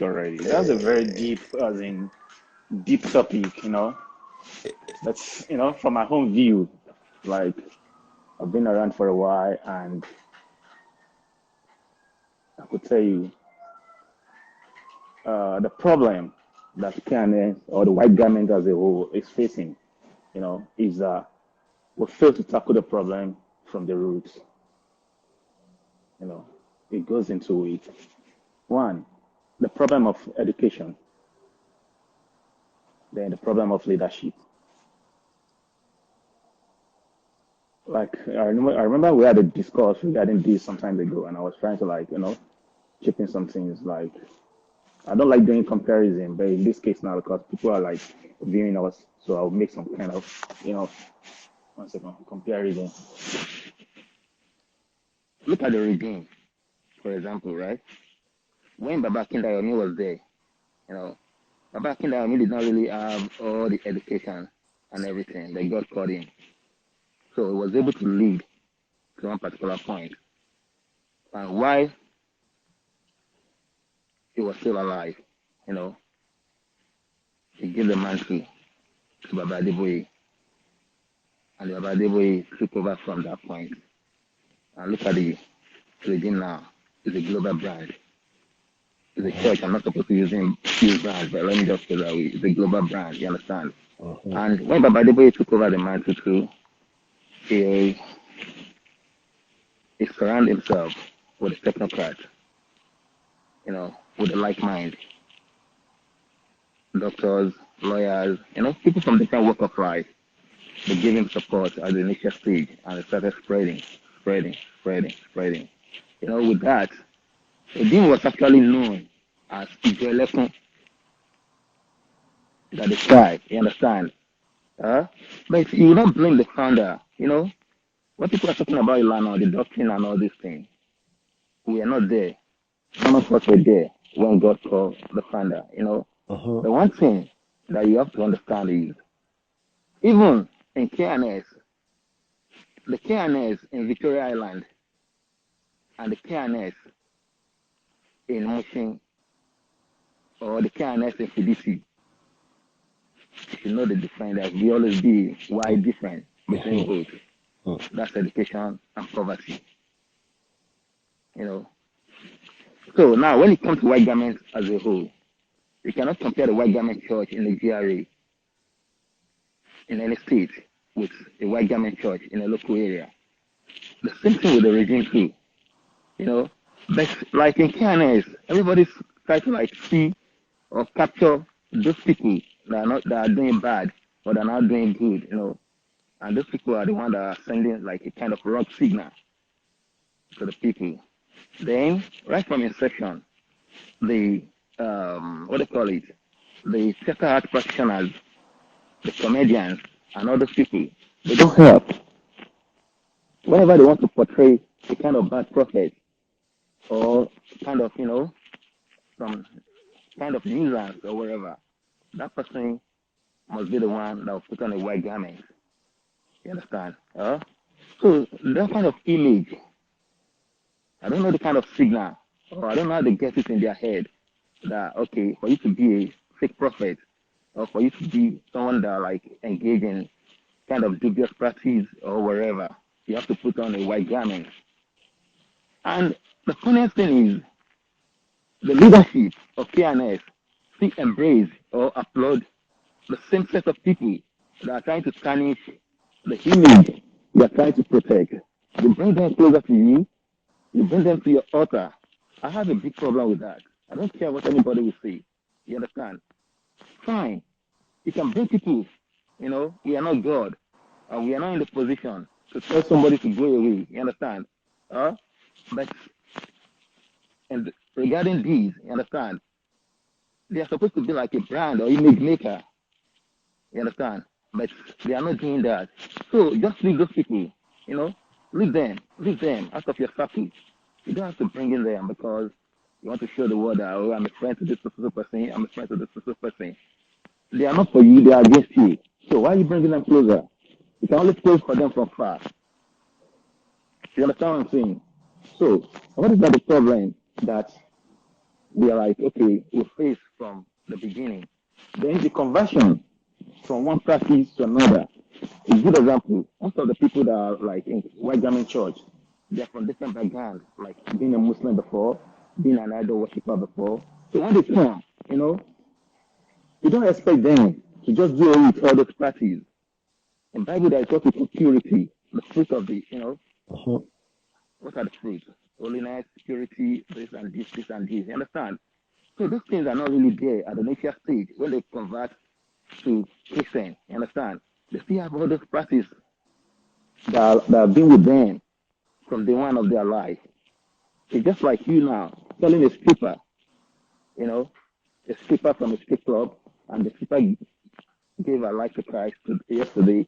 already. That's a very deep, as in deep topic. That's from my home view. Like I've been around for a while, and I could tell you the problem that Canada or the white garment as a whole is facing. Is that we fail to tackle the problem from the roots. You know, it goes into it. One, the problem of education, then the problem of leadership. Like I remember we had a discourse regarding this some time ago, and I was trying to chip in some things. Like I don't like doing comparison, but in this case now because people are like viewing us, so I'll make some kind of you know one second comparison. Look at the regime, for example, right? When Baba Kindayomi was there, you know, Baba Kindayomi did not really have all the education and everything that God called him. So he was able to lead to one particular point. And while he was still alive, you know, he gave the mantle to Baba Adeboye, and Baba Adeboye took over from that point. And look at the regime now. It's a global brand. It's a church. I'm not supposed to use brand, but let me just say that way. It's a global brand, you understand? And when Baba Adeboye took over the mantle too, he surrounded himself with a technocrat, with a like mind. Doctors, lawyers, people from different walk of life. They gave him support at the initial stage and it started spreading. With that, Odin was actually known as Ijoelekun, that the sky, you understand? But you will not blame the founder, when people are talking about Ilana, the doctrine and all these things, we are not there. None of us were there when God called the founder, The one thing that you have to understand is, even in KNS, the KNS in Victoria Island and the KNS in Mushin or the KNS in Fidisi, you should know the difference. There will always be wide difference between both. That's education and poverty. So now when it comes to white garments as a whole, you cannot compare the white garment church in the GRA in any state with a white garment church in a local area. The same thing with the regime too. But like in KNS, everybody's trying to see or capture those people that are doing bad or that are not doing good, And those people are the ones that are sending like a kind of wrong signal to the people. Then, right from inception, the what do you call it? The theater art practitioners, the comedians, and other people, they don't help. Whenever they want to portray a kind of bad prophet or kind of, some kind of nuisance or whatever, that person must be the one that will put on a white garment. You understand? So that kind of image, I don't know the kind of signal, or I don't know how they get it in their head that, okay, for you to be a fake prophet, or for you to be someone that engage in kind of dubious practice or wherever, you have to put on a white garment. And the funniest thing is, the leadership of KNS still embrace or applaud the same set of people that are trying to tarnish the image you are trying to protect. You bring them closer to you, you bring them to your altar. I have a big problem with that. I don't care what anybody will say. You understand? Fine. You can bring people, we are not God. And we are not in the position to tell somebody to go away. You understand? But and regarding these, you understand? They are supposed to be like a brand or image maker. You understand? But they are not doing that. So just leave those people, leave them out of your circle. You don't have to bring in them because you want to show the world that, oh, I'm a friend to this specific person, I'm a friend to this specific person. They are not for you, they are against you. So why are you bringing them closer? You can only pray for them from far. You understand what I'm saying? So what is that the problem that we are like, okay, we face from the beginning. Then the conversion from one practice to another. A good example, most of the people that are like in white garment church, they're from different backgrounds, like being a Muslim before, being an idol worshiper before. So when they come, you don't expect them to just do away with all those practices. In Bible, there is what we call purity, the fruit of the. Uh-huh. What are the fruits? Holiness, purity, this and this, this and this. You understand? So those things are not really there at the initial stage when they convert to Christian. You understand? They still have all those practices that have been with them from the one of their life. It's just like you now telling a stripper, you know, a stripper from a strip club, and the stripper gave her life to Christ yesterday,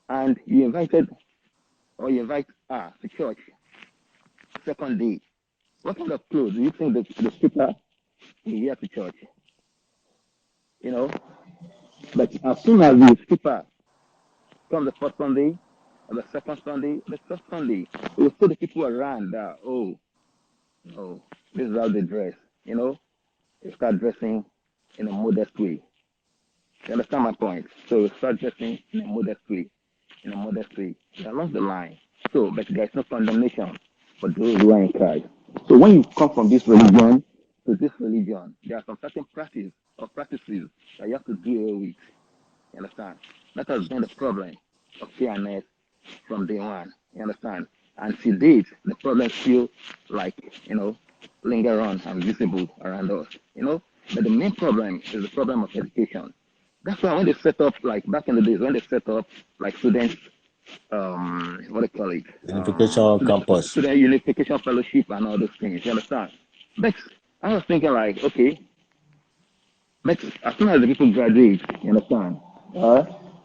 and you invite her to church second day. What kind of clothes do you think the stripper will wear to church? You know, but as soon as the stripper comes the first Sunday, or the second Sunday, the third Sunday, you will see the people around that, oh, this is how they dress. They start dressing in a modest way. You understand my point? So start dressing in a modest way, along the line. So, but there is no condemnation for those who are in Christ. So when you come from this religion to this religion, there are some certain practices that you have to deal with. You understand? That has been the problem of fairness from day one. You understand? And to date, the problem still linger on and visible around us. But the main problem is the problem of education. That's why when they set up, like back in the days, when they set up like students, what do you call it? Unification campus. Student unification fellowship and all those things. You understand? But I was thinking like, okay, but as soon as the people graduate, you understand,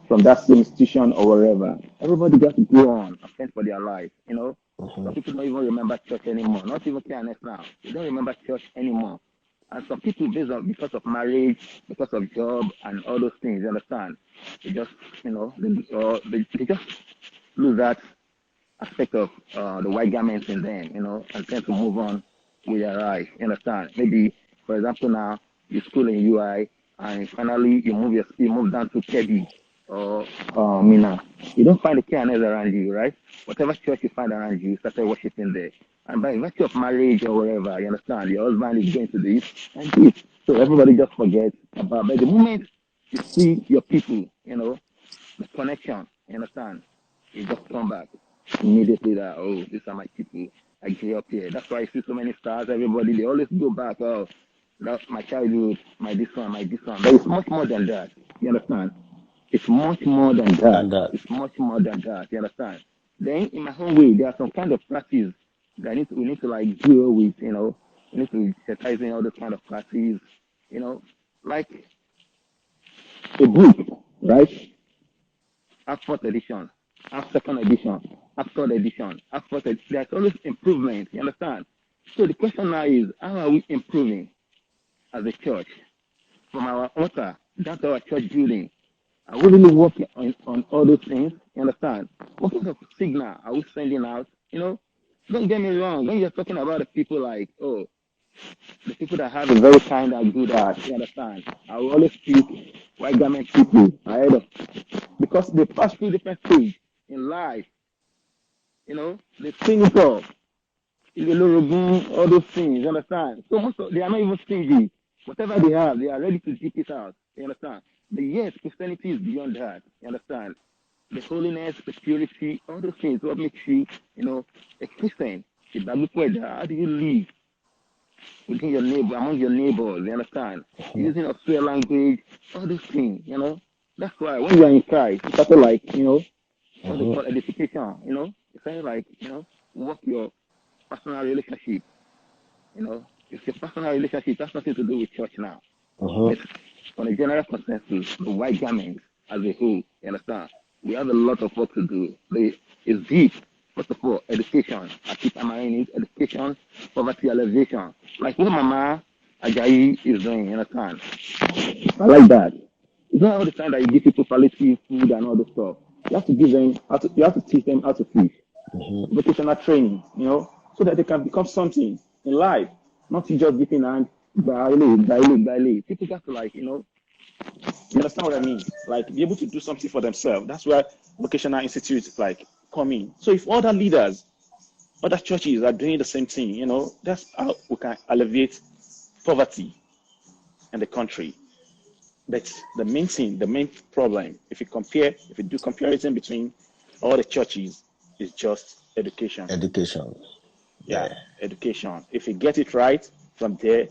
from that same institution or wherever, everybody got to go on and fend for their life. Some people don't even remember church anymore. Not even KNS now. They don't remember church anymore. And some people, because of marriage, because of job, and all those things, you understand, they just, they just lose that aspect of the white garments in them, and tend to move on with their life. You understand? Maybe, for example, now you school in UI, and finally you move down to Kebbi or Mina. You don't find the KNS around you, right? Whatever church you find around you, you started worshiping there. And by virtue of marriage or whatever, you understand, your husband is going to this and this. So everybody just forgets about. But the moment you see your people, the connection, you understand, you just come back immediately that, oh, these are my people. I grew up here. That's why I see so many stars. Everybody, they always go back. Oh, that's my childhood, my this one. But it's much more than that. You understand? It's much more than that. And that. It's much more than that. You understand? Then, in my own way, there are some kind of practice that we need to like deal with. We need to be exercising all those kind of practices. Like a book, right? Have fourth edition, have second edition, have third edition, have fourth edition. There's always improvement. You understand? So the question now is, how are we improving as a church from our altar down to our church building? Are we really working on all those things? You understand? What kind of signal are we sending out? Don't get me wrong. When you're talking about the people like, oh, the people that have a very kind and good heart, you understand? I will always speak white garment people ahead of, because they pass through different stages in life. They sing it all. Cherubim, all those things, you understand? So they are not even stingy. Whatever they have, they are ready to dip it out. You understand? But yes, Christianity is beyond that. You understand? The holiness, the purity, all those things, what makes you, a Christian. How do you live within your neighbor, among your neighbors, you understand? Using a swear language, all those things, That's why when you are in Christ, it's sort of like, what they call edification, It's kind of like, work your personal relationship, It's your personal relationship. That's nothing to do with church now. It's on a general consensus, the white garment as a whole, you understand? We have a lot of work to do. It's deep. First of all, education. I keep hammering it. Education, poverty alleviation. Like what Mama Ajayi is doing, you understand? I like that. It's not all the time that you give people palliative food and all the stuff. You have to give them, you have to teach them how to fish. Vocational training, so that they can become something in life. Not just giving hand Barely. People got to like, You understand what I mean? Like be able to do something for themselves. That's where vocational institutes like come in. So if other leaders, other churches are doing the same thing, that's how we can alleviate poverty in the country. But the main thing, the main problem, if you do comparison between all the churches, is just education. Education. Yeah, Yeah. education. If you get it right from there,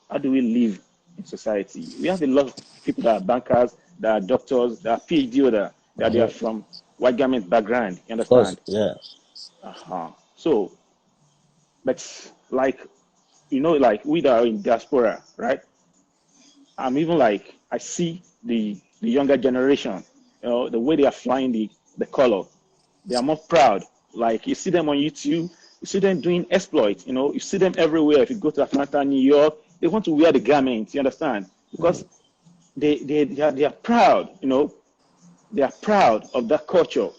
how do we live in society? We have a lot of people that are bankers, that are doctors, that are PhD holder, that they are Mm-hmm. from white garment background. You Of course. understand? Yeah. So, but like, like we that are in diaspora, right? I'm even like, I see the younger generation, the way they are flying the color. They are more proud. Like you see them on YouTube, you see them doing exploits, you see them everywhere. If you go to Atlanta, New York, they want to wear the garments, you understand? Because they are proud, they are proud of that culture.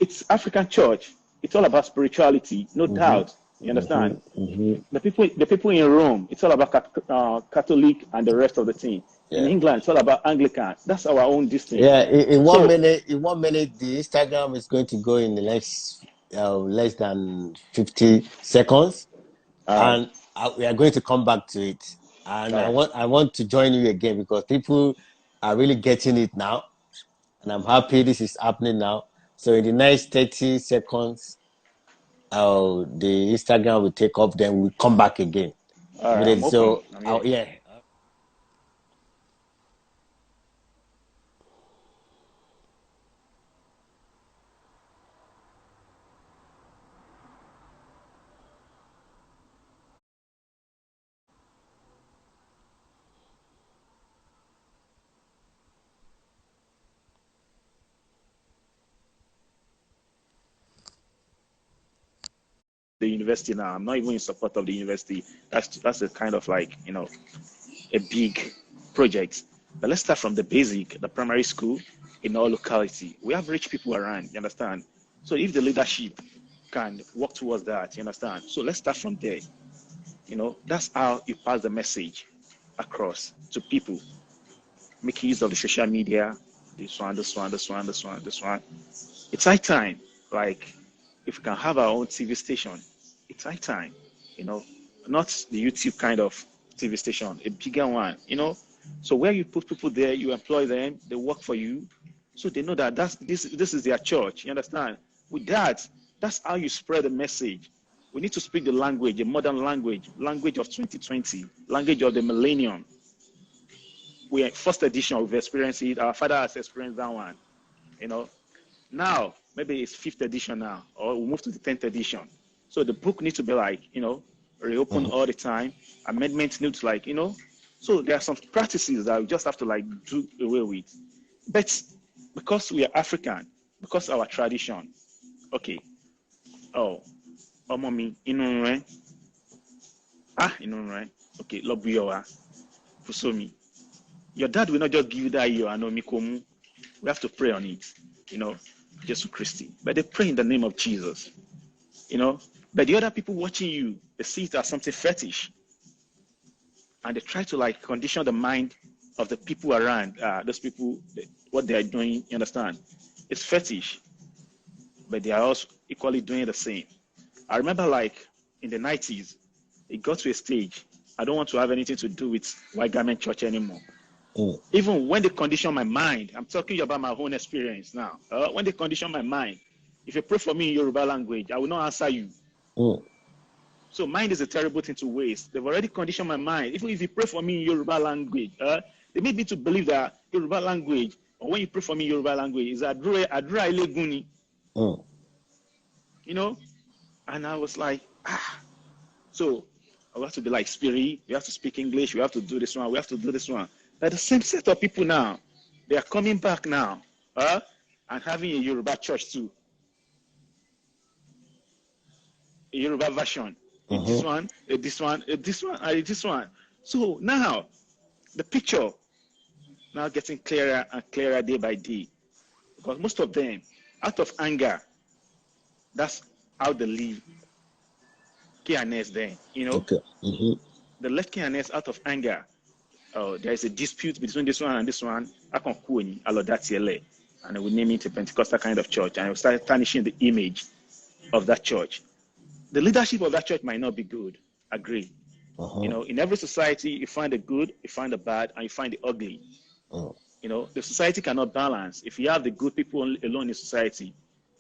It's African church. It's all about spirituality, no Mm-hmm. doubt. You understand? Mm-hmm. Mm-hmm. The people in Rome, it's all about Catholic and the rest of the thing. In Yeah. England, it's all about Anglican. That's our own distance. Yeah. In one So minute, the Instagram is going to go in the next less than 50 seconds, all right, and we are going to come back to it. And all right. I want to join you again because people are really getting it now, and I'm happy this is happening now. So in the next 30 seconds, the Instagram will take off. Then we'll come back again. All right, I'm Immediately. open. So I'm here. yeah. The university now. I'm not even in support of the university. That's a kind of like a big project. But let's start from the basic, the primary school in our locality. We have rich people around. You understand? So if the leadership can work towards that, you understand? So let's start from there. That's how you pass the message across to people. Make use of the social media. This one, this one, this one, this one, this one. It's high time. Like, if we can have our own TV station, it's high time. You know, not the YouTube kind of TV station, a bigger one. So where you put people there, you employ them, they work for you, so they know that this is their church. You understand? With that, that's how you spread the message. We need to speak the language, a modern language of 2020, language of the millennium. We first edition, we've experienced it. Our father has experienced that one. You know, now maybe it's fifth edition now, or we'll move to the 10th edition. So the book needs to be like, reopen Mm-hmm. all the time. Amendments need to so there are some practices that we just have to like do away with. But because we are African, because our tradition, okay, oh, mommy, okay, lobuyowa, fusomi. Your dad will not just give you that yo anomikomu. We have to pray on it, Jesus Christi. But they pray in the name of Jesus, But the other people watching you, they see it as something fetish. And they try to like condition the mind of the people around, those people, what they are doing, you understand? It's fetish, but they are also equally doing the same. I remember like in the 90s, it got to a stage, I don't want to have anything to do with white garment church anymore. Mm. Even when they condition my mind, I'm talking about my own experience now. When they condition my mind, if you pray for me in Yoruba language, I will not answer you. Mm. So mind is a terrible thing to waste. They've already conditioned my mind. Even if you pray for me in Yoruba language, they made me to believe that Yoruba language, or when you pray for me in Yoruba language, is Adura Ileguni. And I was like, So we have to be like spirit, we have to speak English, we have to do this one, we have to do this one. But the same set of people now, they are coming back now, and having a Yoruba church too. A Yoruba version. This Mm-hmm. one, this one, this one, this one. So now the picture now getting clearer and clearer day by day. Because most of them, out of anger, that's how they live KNS then, Okay. Mm-hmm. the left KNS out of anger. There is a dispute between this one and this one. And we name it a Pentecostal kind of church, and we start tarnishing the image of that church. The leadership of that church might not be good. Agree. In every society, you find the good, you find the bad, and you find the ugly. The society cannot balance. If you have the good people alone in society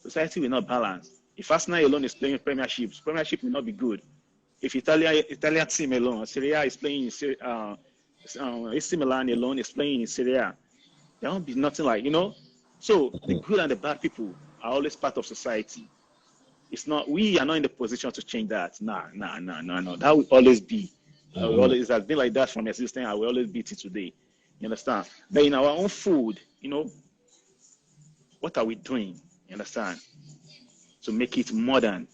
will not balance. If Arsenal alone is playing premiership will not be good. If Italian team alone, Serie A is playing in AC Milan alone is playing in Serie A, there won't be nothing like, So the good and the bad people are always part of society. We are not in the position to change that. No. That will always be. It has been like that from existing. I will always be till today. You understand? But in our own food, what are we doing? You understand? To make it modern,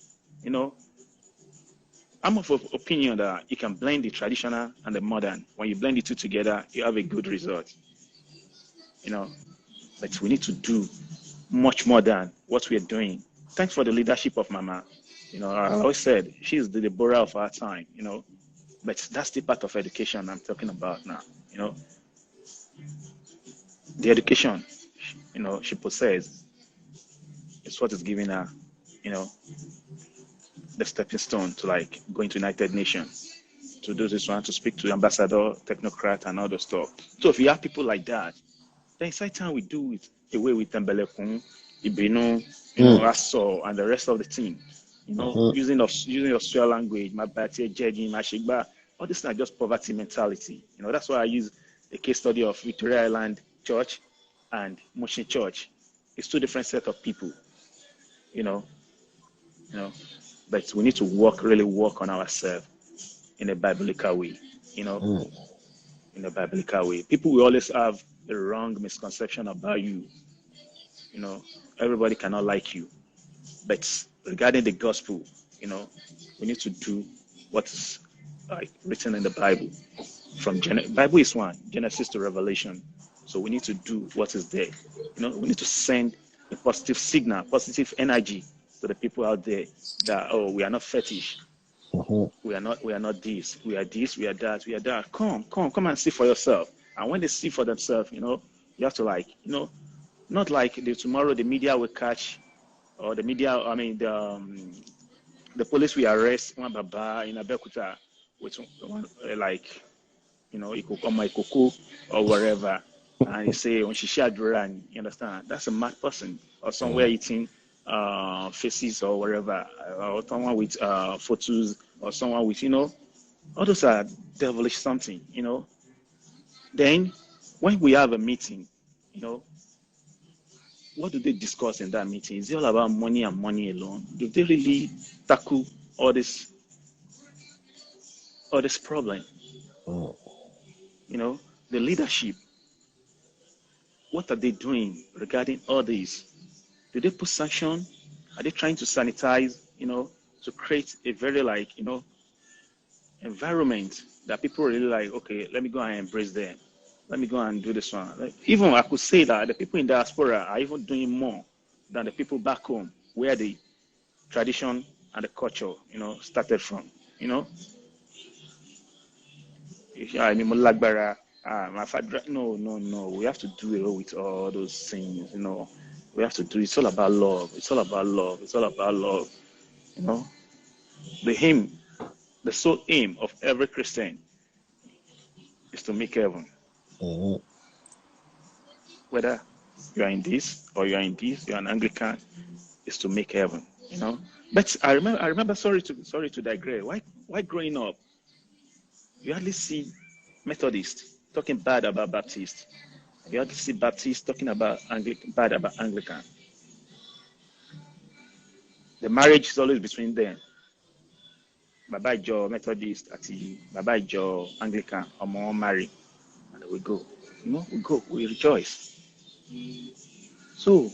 I'm of opinion that you can blend the traditional and the modern. When you blend the two together, you have a good result. But we need to do much more than what we are doing. Thanks for the leadership of Mama. I always said she's the Deborah of our time. But that's the part of education I'm talking about now. The education, she possesses is what is giving her, the stepping stone to like going to United Nations, to do this one, to speak to ambassador, technocrat, and all the stuff. So if you have people like that, then it's time we do it away with Tembelekun, Ibino, Asso, and the rest of the team. Using Australian language, my Batia, Jeji, my Shigba, all this is just poverty mentality. That's why I use the case study of Victoria Island Church and Mushin Church. It's two different set of people. But we need to really work on ourselves in a biblical way. In a biblical way. People will always have the wrong misconception about you. Everybody cannot like you. But regarding the gospel, we need to do what is written in the Bible. Bible is one, Genesis to Revelation. So we need to do what is there. We need to send a positive signal, positive energy to the people out there that we are not fetish. We are not this. We are this. We are that. We are that. Come and see for yourself. And when they see for themselves, you have to not like tomorrow the media will catch, or the media. I mean the police will arrest one baba in Abeokuta with one Ikoko or wherever, and you say on Shisha Duran, you understand? That's a mad person, or somewhere eating faces or wherever, or someone with photos, or someone with all those are devilish something. Then when we have a meeting, what do they discuss in that meeting? Is it all about money and money alone? Do they really tackle all this problem? The leadership, what are they doing regarding all this? Do they put sanction? Are they trying to sanitize, to create a very environment that people really like, okay, let me go and embrace them. Let me go and do this one. Even I could say that the people in diaspora are even doing more than the people back home, where the tradition and the culture, started from. My father, no. We have to do away with all those things. We have to do. It's all about love. It's all about love. It's all about love. The sole aim of every Christian is to make heaven. Whether you are in this or you are in this, you are an Anglican, is to make heaven. But I remember. Sorry to digress. Why growing up, you hardly see Methodists talking bad about Baptists. You hardly see Baptists talking about bad about Anglican. The marriage is always between them. Baba Ijo Methodist ati Baba Ijo Anglican, or marry, and we go. We rejoice. So,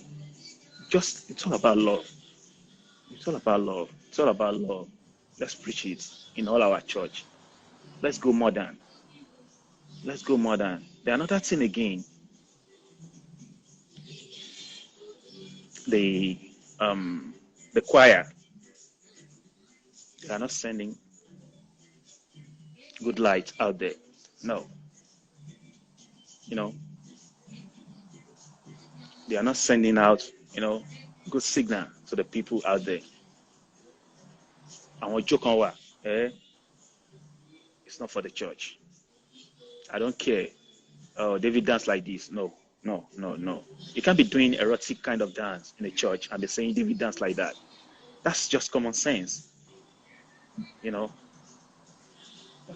it's all about love. It's all about love. It's all about love. Let's preach it in all our church. Let's go modern. Let's go modern. The another thing again, the choir, they are not sending good light out there. No. You know, they are not sending out, good signal to the people out there. And what joke on it's not for the church. I don't care. Oh, David dance like this. No. You can't be doing erotic kind of dance in a church and be saying David dance like that. That's just common sense.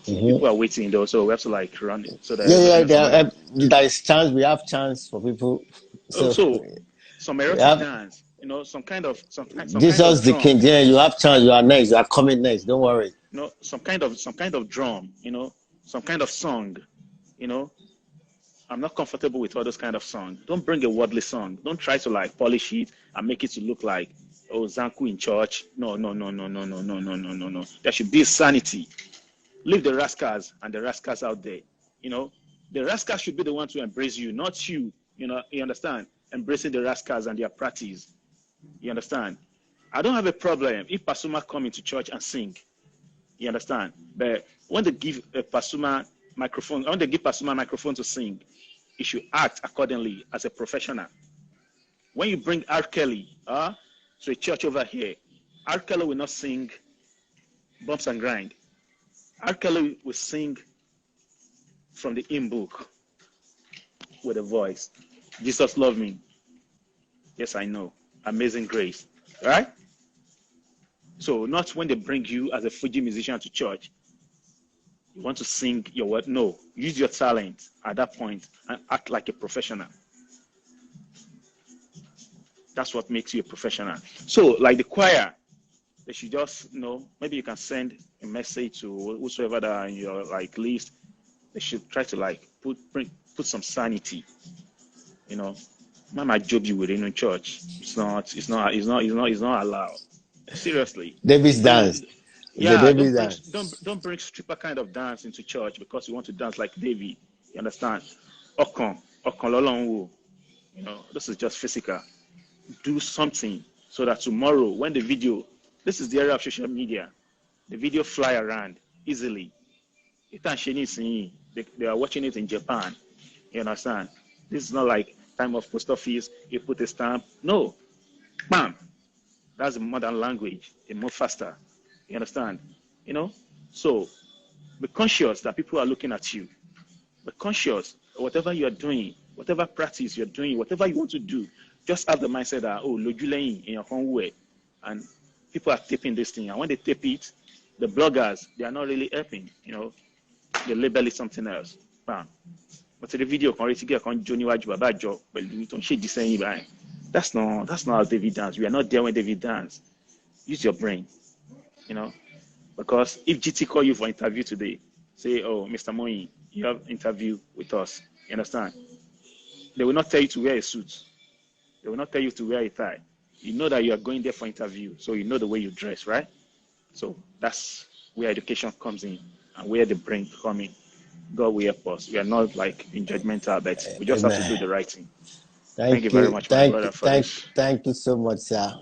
People are waiting though, so we have to like run it so that there is chance. We have chance for people. So some erotic dance, some kind of Jesus the King. Yeah, you have chance. You are next. You are coming next. Don't worry. Some kind of drum. Some kind of song. I'm not comfortable with all those kind of songs. Don't bring a worldly song. Don't try to like polish it and make it to look like Zanku in church. No. There should be sanity. Leave the rascals and the rascals out there. The rascals should be the one to embrace you, not you. You understand? Embracing the rascals and their practice. You understand? I don't have a problem if Pasuma come into church and sing. You understand? But when they give a Pasuma microphone, to sing, he should act accordingly as a professional. When you bring R. Kelly to a church over here, R. Kelly will not sing bumps and grind. R. Kelly will sing from the hymn book with a voice. Jesus loved me. Yes, I know. Amazing grace. Right? So not when they bring you as a Fuji musician to church, you want to sing your word. No, use your talent at that point and act like a professional. That's what makes you a professional. So like the choir, they should just, maybe you can send a message to whosoever that are in your like list. They should try to like put some sanity. Mama job you within a church. It's not allowed. Seriously. David's dance. Yeah, don't bring stripper kind of dance into church because you want to dance like David. You understand? Okon lolonwu. This is just physical. Do something so that tomorrow when the video, this is the era of social media, the video fly around easily. They are watching it in Japan. You understand? This is not like time of post office, you put a stamp. No. Bam. That's a modern language. It's more faster. You understand? So be conscious that people are looking at you. Be conscious whatever you are doing, whatever practice you're doing, whatever you want to do, just have the mindset that, lojuleyin in your own way. And people are taping this thing. And when they tape it, the bloggers, they are not really helping, they label it something else. Bam. But the video that's not how David dance. We are not there when David dance. Use your brain, because if GT call you for interview today, say, oh, Mr. Moyi, you have interview with us. You understand? They will not tell you to wear a suit. They will not tell you to wear a tie. You know that you are going there for interview, so you know the way you dress, right? So that's where education comes in and where the brain comes in. God will help us. We are not like in judgmental, but we just have to do the right thing. Thank you very much, my brother. Thank you so much, sir.